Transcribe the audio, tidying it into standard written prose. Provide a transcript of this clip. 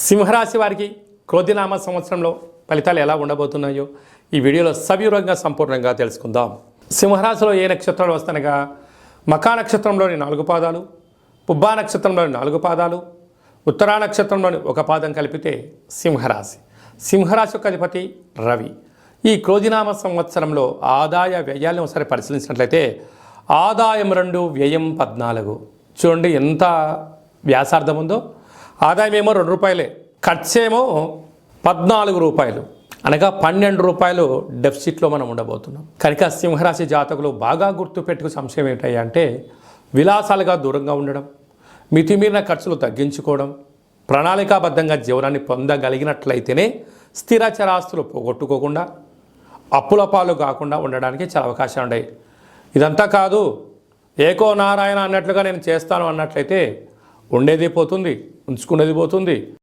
సింహరాశి వారికి క్రోధినామ సంవత్సరంలో ఫలితాలు ఎలా ఉండబోతున్నాయో ఈ వీడియోలో సవివరంగా సంపూర్ణంగా తెలుసుకుందాం. సింహరాశిలో ఏ నక్షత్రాలు వస్తానగా మఖా నక్షత్రంలోని 4 పాదాలు, పుబ్బా నక్షత్రంలోని 4 పాదాలు, ఉత్తరా నక్షత్రంలోని 1 పాదం కలిపితే సింహరాశి. సింహరాశి యొక్క అధిపతి రవి. ఈ క్రోధినామ సంవత్సరంలో ఆదాయ వ్యయాలను ఒకసారి పరిశీలించినట్లయితే ఆదాయం 2, వ్యయం 14. చూడండి ఎంత వ్యాసార్థం ఉందో. ఆదాయం ఏమో 2 రూపాయలే, ఖర్చేమో 14 రూపాయలు, అనగా 12 రూపాయలు డెఫిసిట్లో మనం ఉండబోతున్నాం. కనుక సింహరాశి జాతకులు బాగా గుర్తుపెట్టుకు సంశయం ఏంటంటే విలాసాలుగా దూరంగా ఉండడం, మితిమీరిన ఖర్చులు తగ్గించుకోవడం, ప్రణాళికాబద్ధంగా జీవనాన్ని పొందగలిగినట్లయితేనే స్థిరచరాస్తులు పోగొట్టుకోకుండా అప్పుల పాలు కాకుండా ఉండడానికి చాలా అవకాశాలు ఉన్నాయి. ఇదంతా కాదు, ఏకో నారాయణ అన్నట్లుగా నేను చేస్తాను అన్నట్లయితే ఉండేది పోతుంది, ఉంచుకునేది పోతుంది.